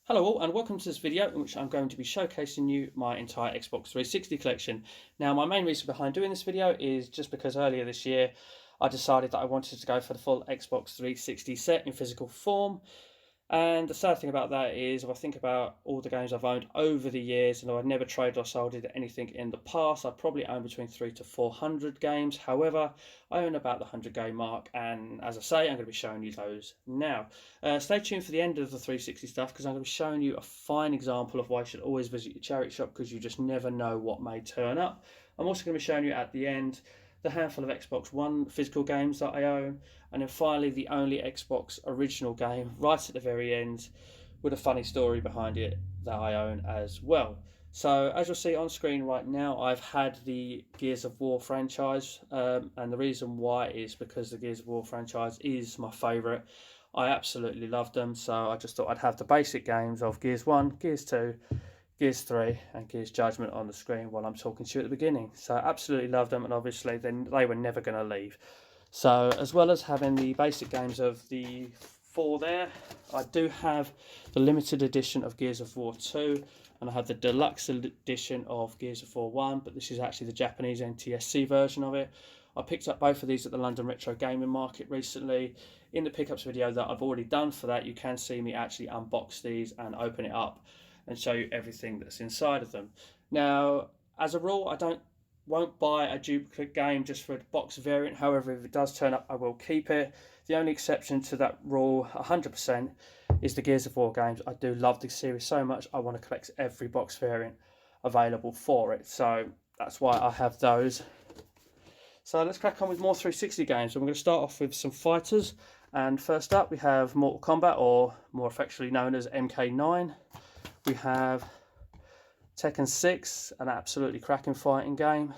Hello all and welcome to this video in which I'm going to be showcasing you my entire Xbox 360 collection. Now my main reason behind doing this video is just because earlier this year I decided that I wanted to go for the full Xbox 360 set in physical form. And the sad thing about that is, if I think about all the games I've owned over the years, and though I've never traded or sold anything in the past, I probably own between 300 to 400 games. However, I own about the 100 game mark, and as I say, I'm going to be showing you those now. Stay tuned for the end of the 360 stuff, because I'm going to be showing you a fine example of why you should always visit your charity shop, because you just never know what may turn up. I'm also going to be showing you at the end the handful of Xbox One physical games that I own, and then finally the only Xbox original game right at the very end with a funny story behind it that I own as well. So as you'll see on screen right now, I've had the Gears of War franchise, and the reason why is because the Gears of War franchise is my favourite. I absolutely love them, so I just thought I'd have the basic games of Gears 1, Gears 2, Gears 3 and Gears Judgment on the screen while I'm talking to you at the beginning. So I absolutely love them, and obviously then they were never going to leave. So as well as having the basic games of the four there, I do have the limited edition of Gears of War 2, and I have the deluxe edition of Gears of War 1, but this is actually the Japanese NTSC version of it. I picked up both of these at the London Retro Gaming Market recently. In the pickups video that I've already done for that, you can see me actually unbox these and open it up and show you everything that's inside of them. Now, as a rule, I won't buy a duplicate game just for a box variant. However, if it does turn up, I will keep it. The only exception to that rule, 100%, is the Gears of War games. I do love the series so much, I want to collect every box variant available for it. So that's why I have those. So let's crack on with more 360 games. I'm going to start off with some fighters. And first up, we have Mortal Kombat, or more affectionately known as MK9. We have Tekken 6, an absolutely cracking fighting game.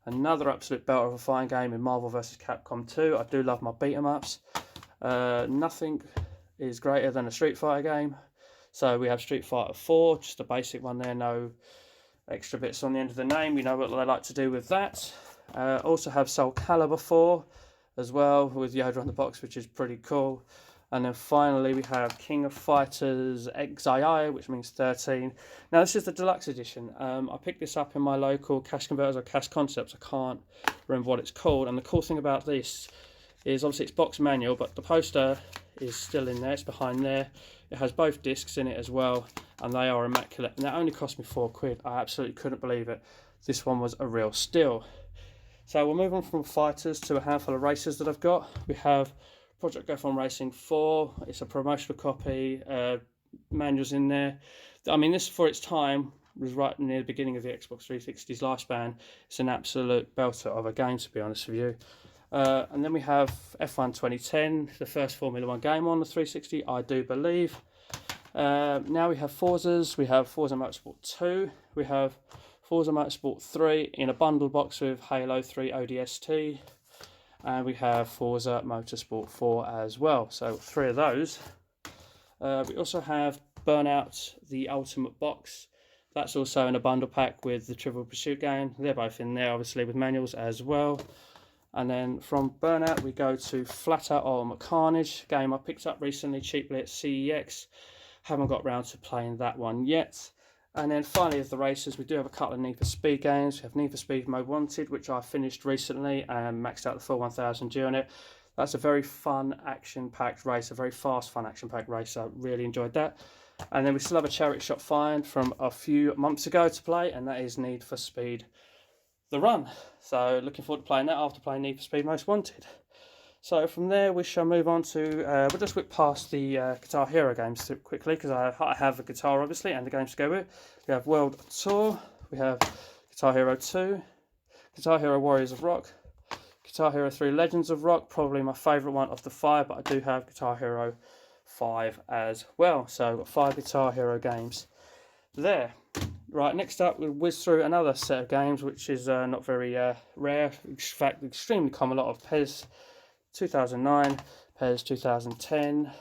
Another absolute belter of a fighting game in Marvel vs. Capcom 2. I do love my beat 'em ups. Nothing is greater than a Street Fighter game. So we have Street Fighter 4, just a basic one there, no extra bits on the end of the name. You know what they like to do with that. Also have Soul Calibur 4 as well, with Yoda on the box, which is pretty cool. And then finally we have King of Fighters XII, which means 13. Now this is the deluxe edition. I picked this up in my local Cash Converters or Cash Concepts. I can't remember what it's called. And the cool thing about this is obviously it's box manual, but the poster is still in there. It's behind there. It has both discs in it as well, and they are immaculate. And that only cost me £4. I absolutely couldn't believe it. This one was a real steal. So we'll move on from fighters to a handful of racers that I've got. We have Project Gotham on Racing 4. It's a promotional copy, manuals in there. I mean, this for its time was right near the beginning of the Xbox 360's lifespan. It's an absolute belter of a game, to be honest with you. And then we have F1 2010, the first Formula 1 game on the 360, I do believe. Now we have Forzas. We have Forza Motorsport 2. We have Forza Motorsport 3 in a bundle box with Halo 3 ODST. And we have Forza Motorsport 4 as well. So 3 of those. We also have Burnout, the Ultimate Box. That's also in a bundle pack with the Trivial Pursuit game. They're both in there, obviously, with manuals as well. And then from Burnout, we go to Flat Out Ultimate Carnage, game I picked up recently cheaply at CEX. Haven't got round to playing that one yet. And then finally, of the races, we do have a couple of Need for Speed games. We have Need for Speed Most Wanted, which I finished recently and maxed out the full 1000G on it. That's a very fun, action-packed race, a very fast, fun, action-packed race. I really enjoyed that. And then we still have a charity shop find from a few months ago to play, and that is Need for Speed The Run. So looking forward to playing that after playing Need for Speed Most Wanted. So from there, we shall move on to, we'll just whip past the Guitar Hero games quickly, because I have a guitar, obviously, and the games to go with. We have World Tour, we have Guitar Hero 2, Guitar Hero Warriors of Rock, Guitar Hero 3 Legends of Rock, probably my favourite one of the 5, but I do have Guitar Hero 5 as well. So I've got 5 Guitar Hero games there. Right, next up we'll whiz through another set of games, which is not very rare, in fact extremely common. A lot of PES 2009, PES 2010,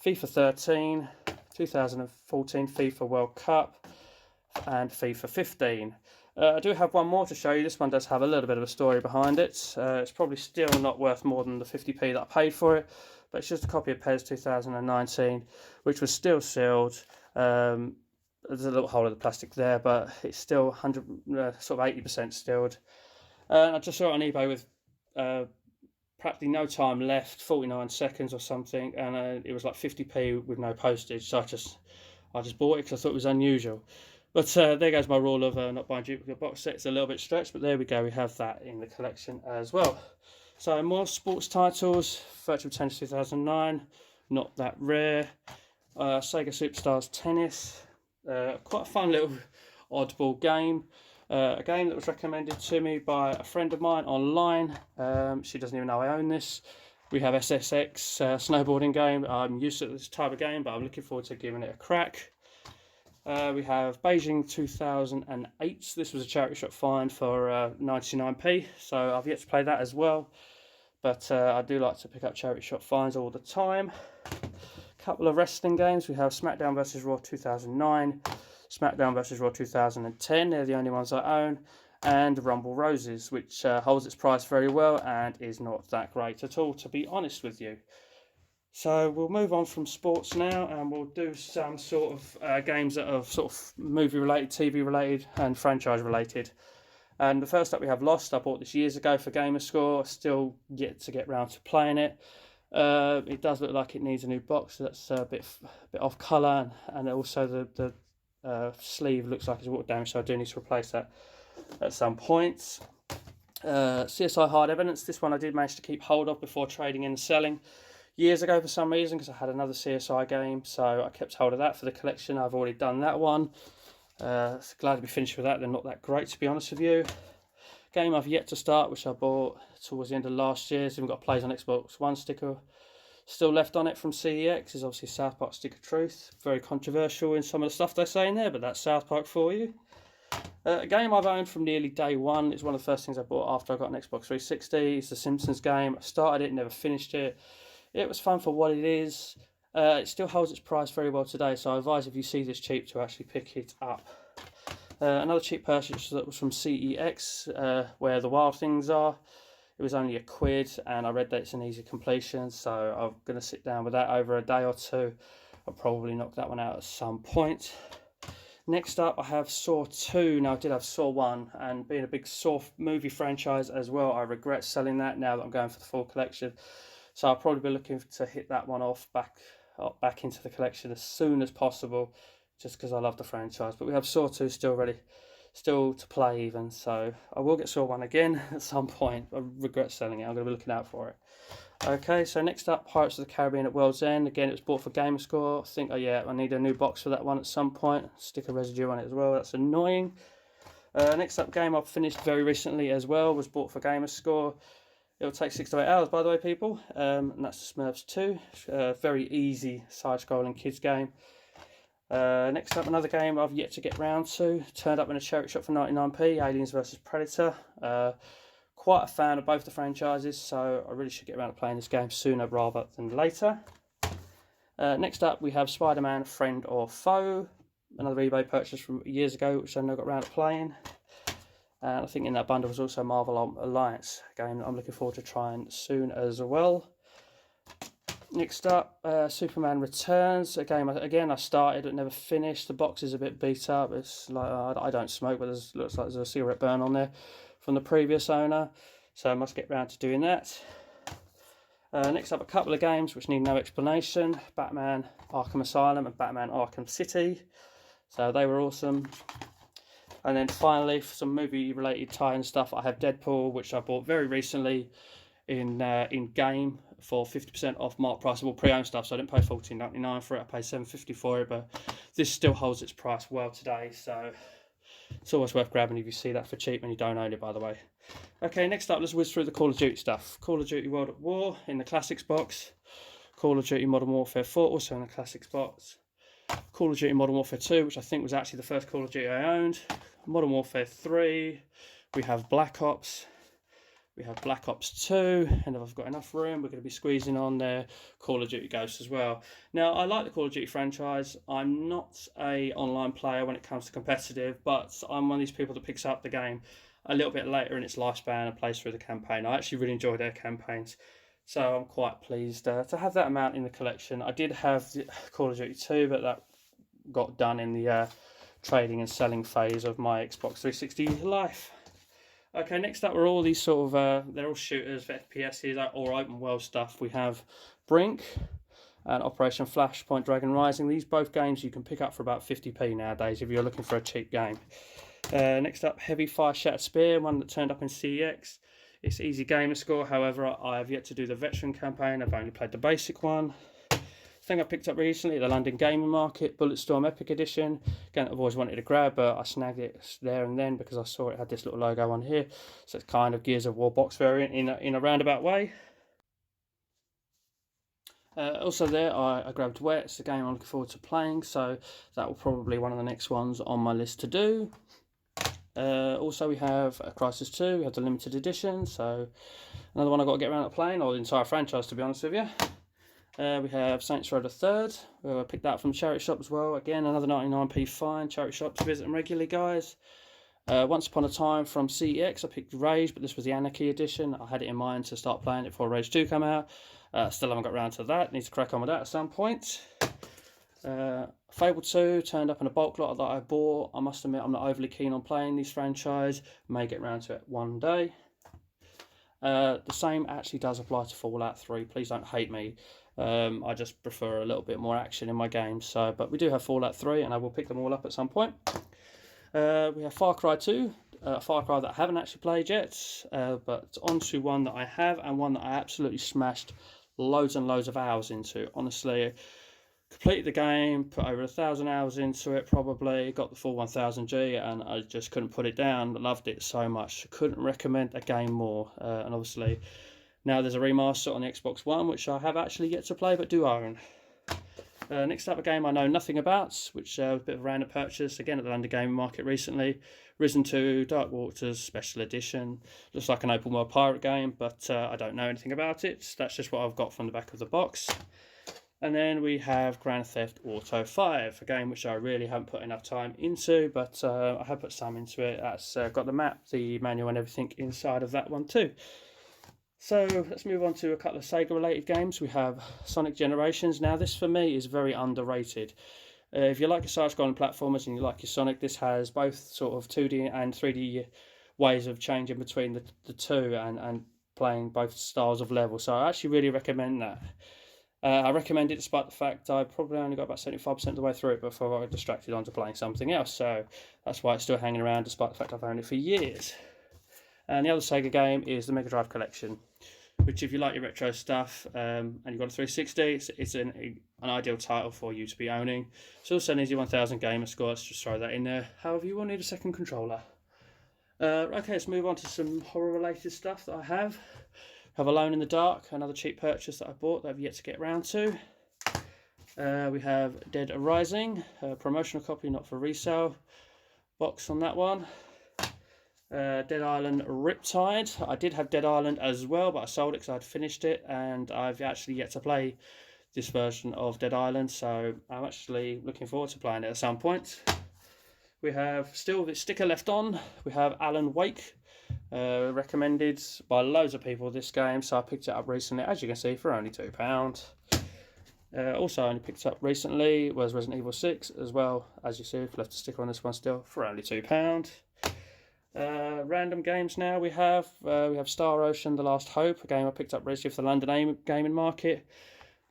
FIFA 13, 2014 FIFA World Cup, and FIFA 15. I do have one more to show you. This one does have a little bit of a story behind it. It's probably still not worth more than the 50p that I paid for it, but it's just a copy of PES 2019, which was still sealed. There's a little hole in the plastic there, but it's still 100, sort of 80% sealed. I just saw it on eBay with practically no time left, 49 seconds or something, and it was like 50p with no postage. So I just bought it because I thought it was unusual. But there goes my rule of not buying duplicate box sets. A little bit stretched, but there we go. We have that in the collection as well. So more sports titles. Virtual Tennis 2009, not that rare. Sega Superstars Tennis. Quite a fun little oddball game. A game that was recommended to me by a friend of mine online. She doesn't even know I own this. We have SSX snowboarding game. I'm used to this type of game, but I'm looking forward to giving it a crack. We have Beijing 2008. This was a charity shop find for 99p, so I've yet to play that as well. But I do like to pick up charity shop finds all the time. Couple of wrestling games. We have SmackDown vs Raw 2009, SmackDown vs Raw 2010. They're the only ones I own. And Rumble Roses, which holds its price very well and is not that great at all, to be honest with you. So we'll move on from sports now, and we'll do some sort of games that are sort of movie related, TV related, and franchise related. And the first up we have Lost. I bought this years ago for Gamerscore. Still yet to get round to playing it. It does look like it needs a new box. So that's a bit off colour, and also the sleeve looks like it's water damaged. So I do need to replace that at some point. CSI Hard Evidence. This one I did manage to keep hold of before trading in and selling years ago for some reason, because I had another CSI game, so I kept hold of that for the collection. I've already done that one. Glad to be finished with that. They're not that great, to be honest with you. Game I've yet to start, which I bought towards the end of last year. So we've got Plays on Xbox One sticker still left on it from CEX. Is obviously South Park Stick of Truth. Very controversial in some of the stuff they say in there, but that's South Park for you. A game I've owned from nearly day one. It's one of the first things I bought after I got an Xbox 360. It's the Simpsons game. I started it, never finished it. It was fun for what it is. It still holds its price very well today, so I advise if you see this cheap to actually pick it up. Another cheap purchase that was from CEX, where the Wild Things are. It was only £1, and I read that it's an easy completion, so I'm going to sit down with that over a day or two. I'll probably knock that one out at some point. Next up, I have Saw 2. Now, I did have Saw 1, and being a big Saw movie franchise as well, I regret selling that now that I'm going for the full collection. So I'll probably be looking to hit that one off back into the collection as soon as possible, just because I love the franchise. But we have Saw 2 still to play even, so I will get Saw 1 again at some point. I regret selling it. I'm going to be looking out for it. Okay, so next up, Pirates of the Caribbean at World's End. Again, it was bought for Gamerscore. I think, I need a new box for that one at some point. Sticker residue on it as well. That's annoying. Next up, game I've finished very recently as well, was bought for Gamerscore. It'll take 6 to 8 hours, by the way, people. And that's the Smurfs 2. Very easy side-scrolling kids game. Next up, another game I've yet to get round to. Turned up in a charity shop for 99p, Aliens vs Predator. Quite a fan of both the franchises, so I really should get around to playing this game sooner rather than later. Next up, we have Spider-Man Friend or Foe. Another eBay purchase from years ago, which I never got around to playing. And I think in that bundle was also Marvel Alliance, a game that I'm looking forward to trying soon as well. Next up, Superman Returns, a game again I started but never finished. The box is a bit beat up. It's like I don't smoke, but looks like there's a cigarette burn on there from the previous owner, so I must get round to doing that. Next up, a couple of games which need no explanation: Batman Arkham Asylum and Batman Arkham City. So they were awesome. And then finally, for some movie-related tie-in stuff, I have Deadpool, which I bought very recently in game for 50% off mark price of all pre-owned stuff. So I didn't pay $14.99 for it. I paid $7.50 for it, but this still holds its price well today. So it's always worth grabbing if you see that for cheap and you don't own it, by the way. Okay, next up, let's whiz through the Call of Duty stuff. Call of Duty World at War in the Classics box. Call of Duty Modern Warfare 4, also in the Classics box. Call of Duty Modern Warfare 2, which I think was actually the first Call of Duty I owned. Modern Warfare 3, we have Black Ops, We have Black Ops 2, and if I've got enough room, we're going to be squeezing on there Call of Duty Ghosts as well. Now, I like the Call of Duty franchise. I'm not a online player when it comes to competitive, but I'm one of these people that picks up the game a little bit later in its lifespan and plays through the campaign. I actually really enjoy their campaigns, so I'm quite pleased to have that amount in the collection. I did have the Call of Duty 2, but that got done in the trading and selling phase of my Xbox 360 life. Okay, next up are all these sort of, they're all shooters for FPSs or open world stuff. We have Brink and Operation Flashpoint Dragon Rising. These both games you can pick up for about 50p nowadays if you're looking for a cheap game. Next up, Heavy Fire Shattered Spear, one that turned up in CEX. It's easy gamer score, however, I have yet to do the veteran campaign. I've only played the basic one. Thing I picked up recently at the London Gaming Market, Bulletstorm Epic Edition. Again, I've always wanted to grab, but I snagged it there and then because I saw it had this little logo on here. So it's kind of Gears of War box variant in a roundabout way. Also there, I grabbed Wet. It's a game I'm looking forward to playing, so that will probably be one of the next ones on my list to do. Also we have Crisis 2, we have the limited edition, so another one I've got to get around to playing, or the entire franchise to be honest with you. We have Saints Row the Third. I picked that from charity shop as well. Again, another 99p fine. Charity shops, visit them regularly, guys. Once Upon a Time from CEX, I picked Rage, but this was the Anarchy edition. I had it in mind to start playing it before Rage 2 come out. Still haven't got around to that. Need to crack on with that at some point. Fable 2 turned up in a bulk lot that I bought. I must admit I'm not overly keen on playing this franchise. May get around to it one day. The same actually does apply to Fallout 3. Please don't hate me. I just prefer a little bit more action in my games. So, but we do have Fallout 3, and I will pick them all up at some point. We have Far Cry 2, Far Cry that I haven't actually played yet, but on to one that I have, and one that I absolutely smashed loads and loads of hours into. Honestly, completed the game, put over 1,000 hours into it probably, got the full 1000G, and I just couldn't put it down. Loved it so much. Couldn't recommend a game more. And obviously now there's a remaster on the Xbox One, which I have actually yet to play but do own. Next up, a game I know nothing about, which was a bit of a random purchase, again at the London Gaming Market recently. Risen 2 Dark Waters Special Edition. Looks like an open world pirate game, but I don't know anything about it. That's just what I've got from the back of the box. And then we have Grand Theft Auto 5, a game which I really haven't put enough time into, but I have put some into it. That's got the map, the manual and everything inside of that one too. So let's move on to a couple of Sega related games. We have Sonic Generations. Now this for me is very underrated. If you like your side-scrolling platformers and you like your Sonic, this has both sort of 2D and 3D ways of changing between the two and playing both styles of level. So I actually really recommend that. I recommend it despite the fact I probably only got about 75% of the way through it before I got distracted onto playing something else. So that's why it's still hanging around despite the fact I've owned it for years. And the other Sega game is the Mega Drive Collection, which if you like your retro stuff and you've got a 360, it's an ideal title for you to be owning. It's also an easy 1000 gamer score. Let's just throw that in there. However, you will need a second controller. Okay, let's move on to some horror related stuff that I have. Alone in the Dark, another cheap purchase that I bought that I've yet to get around to. We have Dead Rising, a promotional copy, not for resale. Box on that one. Dead Island Riptide. I did have Dead Island as well, but I sold it because I'd finished it, and I've actually yet to play this version of Dead Island, so I'm actually looking forward to playing it at some point. We have still the sticker left on. We have Alan Wake, recommended by loads of people this game, so I picked it up recently, as you can see, for only £2. Also only picked up recently was Resident Evil 6 as well, as you see, we've left a sticker on this one still, for only £2. Random games now we have Star Ocean: The Last Hope, a game I picked up recently for the London Gaming Market,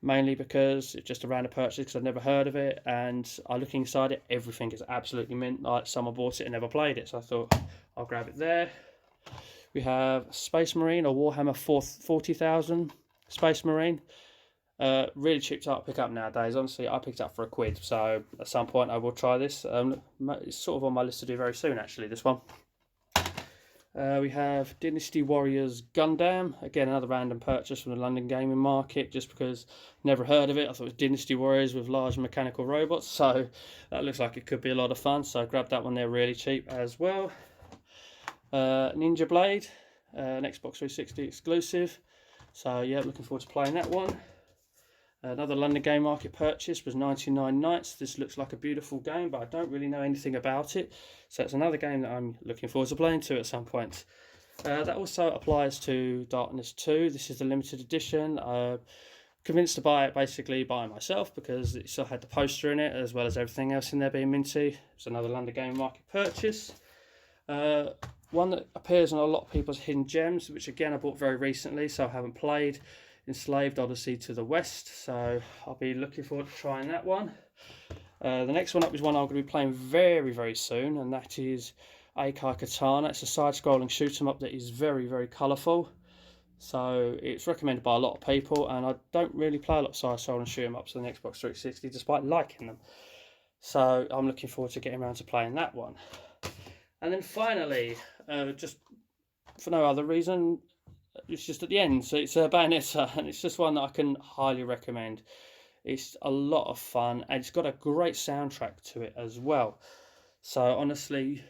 mainly because it's just a random purchase because I've never heard of it, and I look inside it, everything is absolutely mint, like someone bought it and never played it, so I thought I'll grab it there. We have Space Marine, or Warhammer 40,000 Space Marine. Really cheap to pick up nowadays. Honestly, I picked it up for £1, so at some point I will try this. It's sort of on my list to do very soon, actually, this one. We have Dynasty Warriors Gundam. Again, another random purchase from the London Gaming Market, just because never heard of it. I thought it was Dynasty Warriors with large mechanical robots, so that looks like it could be a lot of fun. So I grabbed that one there really cheap as well. Ninja Blade, an Xbox 360 exclusive. So yeah, looking forward to playing that one. Another London Game Market purchase was 99 Nights. This looks like a beautiful game, but I don't really know anything about it. So it's another game that I'm looking forward to playing to at some point. That also applies to Darkness 2. This is the limited edition. Convinced to buy it basically by myself because it still had the poster in it as well as everything else in there being minty. It's another London Game Market purchase. One that appears on a lot of people's hidden gems, which again I bought very recently, so I haven't played. Enslaved Odyssey to the West, so I'll be looking forward to trying that one. The next one up is one I'm going to be playing very, very soon, and that is Eikai Katana. It's a side-scrolling shoot-'em-up that is very, very colourful. So it's recommended by a lot of people, and I don't really play a lot of side-scrolling shoot-'em-ups on the Xbox 360, despite liking them. So I'm looking forward to getting around to playing that one. And then finally, just for no other reason, it's just at the end, so it's Bayonetta, and it's just one that I can highly recommend. It's a lot of fun, and it's got a great soundtrack to it as well. So honestly,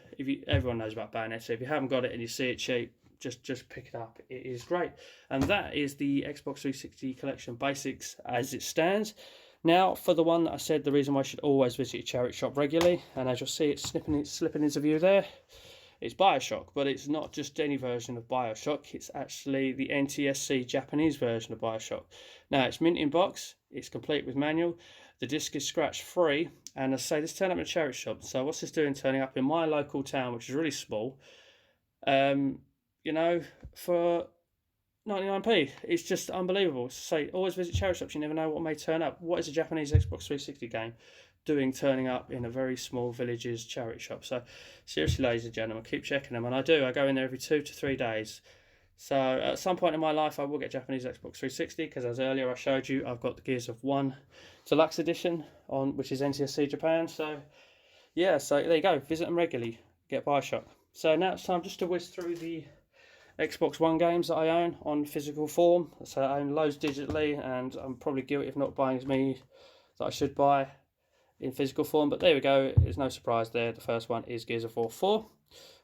everyone knows about Bayonetta. If you haven't got it and you see it cheap, just pick it up. It is great. And that is the Xbox 360 collection basics as it stands. Now, for the one that I said, the reason why I should always visit your charity shop regularly, and as you'll see, it's slipping into view there. It's Bioshock, but it's not just any version of Bioshock. It's actually the NTSC Japanese version of Bioshock. Now, it's mint in box. It's complete with manual. The disc is scratch free. And as I say, this turned up in a charity shop. So what's this doing turning up in my local town, which is really small, you know, for 99p. It's just unbelievable. So always visit charity shops. You never know what may turn up. What is a Japanese Xbox 360 game doing turning up in a very small village's charity shop? So seriously, ladies and gentlemen, keep checking them. And I do. I go in there every 2 to 3 days. So at some point in my life, I will get Japanese Xbox 360 because, as earlier I showed you, I've got the Gears of 1 Deluxe Edition on, which is NTSC Japan. So yeah, so there you go. Visit them regularly. Get Bioshock. So now it's time just to whiz through the Xbox One games that I own on physical form. So I own loads digitally, and I'm probably guilty of not buying as many that I should buy in physical form. But there we go. There's no surprise there. The first one is Gears of War 4.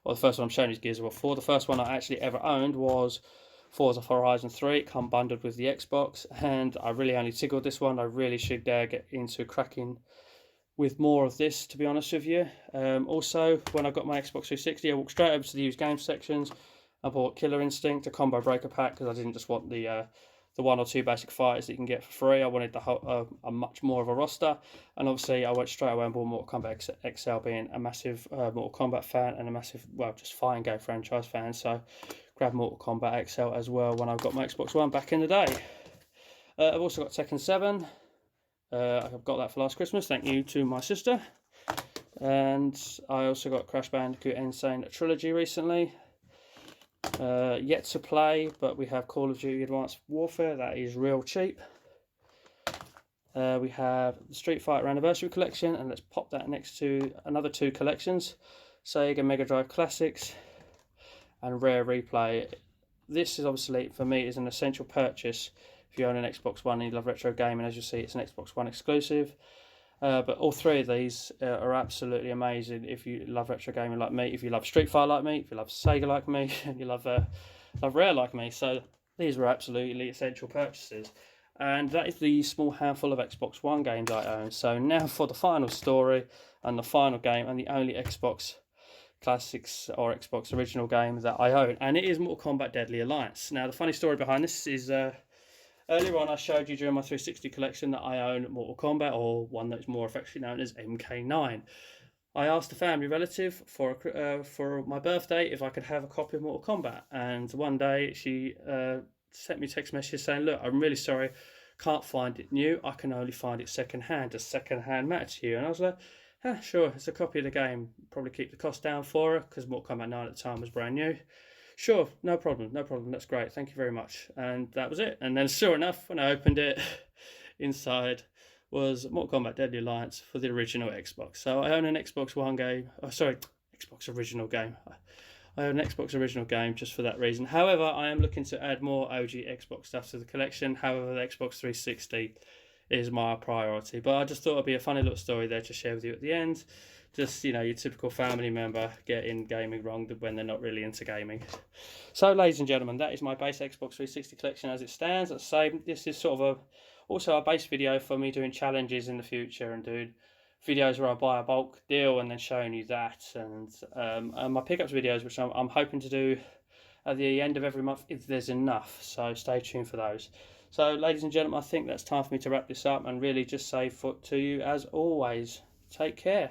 Well, the first one I'm showing is Gears of War 4. The first one I actually ever owned was Forza Horizon 3. It come bundled with the Xbox, and I really only tickled this one. I really should get into cracking with more of this, to be honest with you. Also, when I got my Xbox 360, I walked straight over to the used game sections. I bought Killer Instinct, a combo breaker pack, because I didn't just want the 1 or 2 basic fighters that you can get for free. I wanted the whole, a much more of a roster, and obviously I went straight away and bought Mortal Kombat XL, being a massive Mortal Kombat fan and a massive, well, just fighting game franchise fan. So grabbed Mortal Kombat XL as well when I got my Xbox One back in the day. I've also got Tekken 7. I've got that for last Christmas, thank you to my sister. And I also got Crash Bandicoot Insane Trilogy recently. Yet to play, but we have Call of Duty Advanced Warfare, that is real cheap. We have the Street Fighter Anniversary Collection, and let's pop that next to another 2 collections, Sega Mega Drive Classics and Rare Replay. This is obviously, for me, is an essential purchase if you own an Xbox One and you love retro gaming. As you see, it's an Xbox One exclusive. But all 3 of these are absolutely amazing if you love retro gaming like me, if you love Street Fighter like me, if you love Sega like me, and you love Rare like me. So these were absolutely essential purchases. And that is the small handful of Xbox One games I own. So now for the final story and the final game and the only Xbox Classics or Xbox original game that I own. And it is Mortal Kombat Deadly Alliance. Now the funny story behind this is earlier on I showed you during my 360 collection that I own Mortal Kombat, or one that's more affectionately known as MK9. I asked a family relative for my birthday if I could have a copy of Mortal Kombat, and one day she sent me a text message saying, look, I'm really sorry, can't find it new, I can only find it second hand. Does second hand match you? And I was like, sure, it's a copy of the game, probably keep the cost down for her, because Mortal Kombat 9 at the time was brand new. Sure, no problem, that's great, thank you very much. And that was it. And then sure enough, when I opened it, inside was Mortal Kombat Deadly Alliance for the original Xbox. So I own an Xbox One game, Xbox original game. I own an Xbox original game just for that reason. However, I am looking to add more OG Xbox stuff to the collection. However, the Xbox 360 is my priority. But I just thought it'd be a funny little story there to share with you at the end. Just, you know, your typical family member getting gaming wrong when they're not really into gaming. So, ladies and gentlemen, that is my base Xbox 360 collection as it stands. Let's say this is sort of also a base video for me doing challenges in the future and doing videos where I buy a bulk deal and then showing you that, and my pickups videos, which I'm hoping to do at the end of every month if there's enough. So stay tuned for those. So, ladies and gentlemen, I think that's time for me to wrap this up and really just say to you, as always, take care.